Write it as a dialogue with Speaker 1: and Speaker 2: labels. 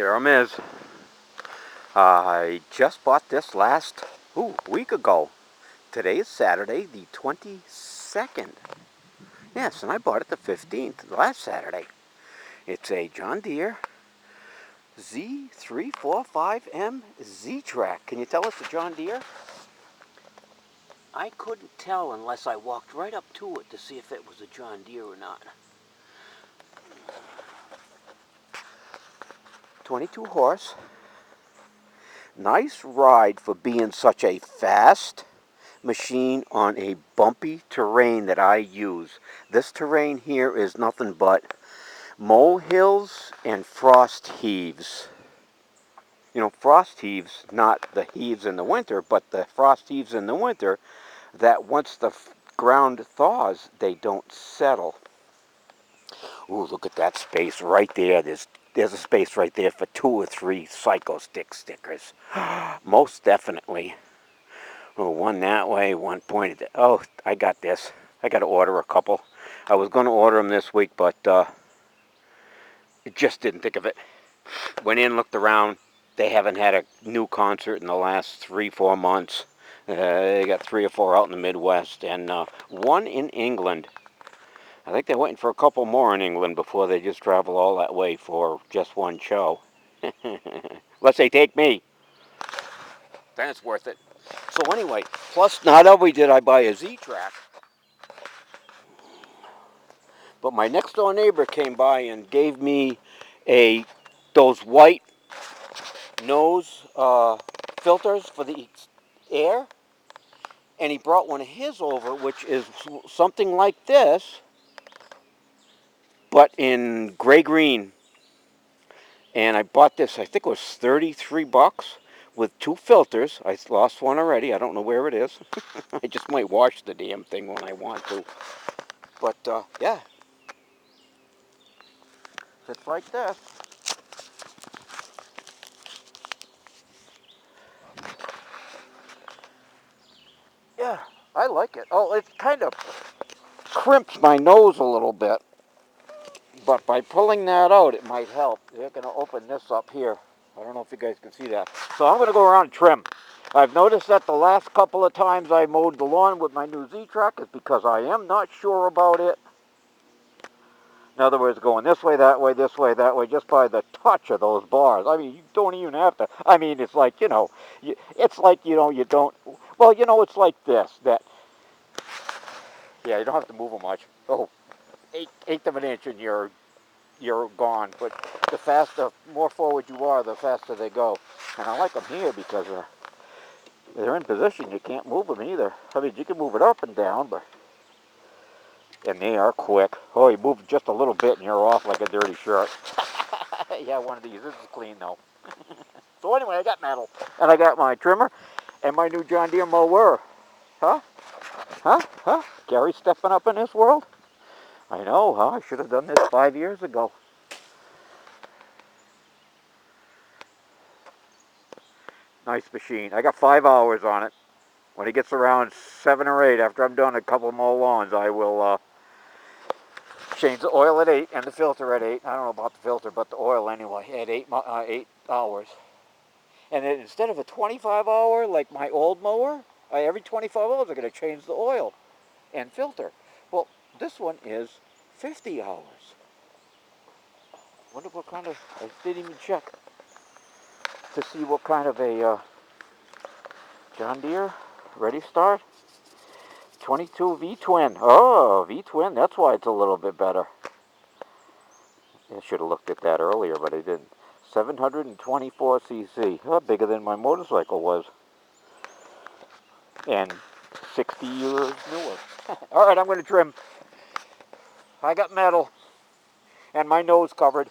Speaker 1: Here I'm is. I just bought this last week ago. Today is Saturday, the 22nd. Yes, and I bought it the 15th, last Saturday. It's a John Deere Z345M Z-Track. Can you tell it's a John Deere? I couldn't tell unless I walked right up to it to see if it was a John Deere or not. 22 horse. Nice ride for being such a fast machine on a bumpy terrain that I use. This terrain here is nothing but molehills and frost heaves. You know, frost heaves, not the heaves in the winter, but the frost heaves in the winter that once the ground thaws, they don't settle. Ooh, look at that space right there. There's a space right there for 2 or 3 Psycho Stick stickers. Most definitely. Oh, one that way, one pointed. Oh, I got this. I got to order a couple. I was going to order them this week, but just didn't think of it. Went in, looked around. They haven't had a new concert in the last 3-4 months. They got 3 or 4 out in the Midwest, and one in England. I think they're waiting for a couple more in England before they just travel all that way for just one show. Unless they take me. Then it's worth it. So anyway, plus not only did I buy a Z-Track, but my next door neighbor came by and gave me those white nose filters for the air, and he brought one of his over, which is something like this, but in gray-green. And I bought this, I think it was 33 bucks with 2 filters. I lost one already. I don't know where it is. I just might wash the damn thing when I want to. But, yeah. It's like this. Yeah, I like it. Oh, it kind of crimps my nose a little bit. But by pulling that out, it might help. They're going to open this up here. I don't know if you guys can see that. So I'm going to go around and trim. I've noticed that the last couple of times I mowed the lawn with my new Z-Track is because I am not sure about it. In other words, going this way, that way, just by the touch of those bars. I mean, you don't even have to. I mean, it's like, it's like, you don't. Well, it's like this. Yeah, you don't have to move them much. Oh, eighth of an inch and you're gone. But the more forward you are, the faster they go. And I like them here because they're in position. You can't move them either. I mean, you can move it up and down, and they are quick. Oh, you move just a little bit and you're off like a dirty shirt. Yeah, one of these. This is clean though. So anyway, I got metal. And I got my trimmer and my new John Deere mower. Huh? Gary stepping up in this world? I know, huh? I should have done this 5 years ago. Nice machine. I got 5 hours on it. When it gets around 7 or 8, after I'm done a couple more lawns, I will change the oil at 8 and the filter at 8. I don't know about the filter, but the oil anyway, at 8 hours. And then instead of a 25-hour like my old mower, every 25 hours I'm going to change the oil and filter. Well, this one is 50 hours. Wonder what kind of, I didn't even check to see what kind of a John Deere Ready Start 22 V-Twin. Oh, V-Twin, that's why it's a little bit better. I should have looked at that earlier, but I didn't. 724 cc, bigger than my motorcycle was. And 60 years newer. All right, I'm going to trim. I got metal and my nose covered.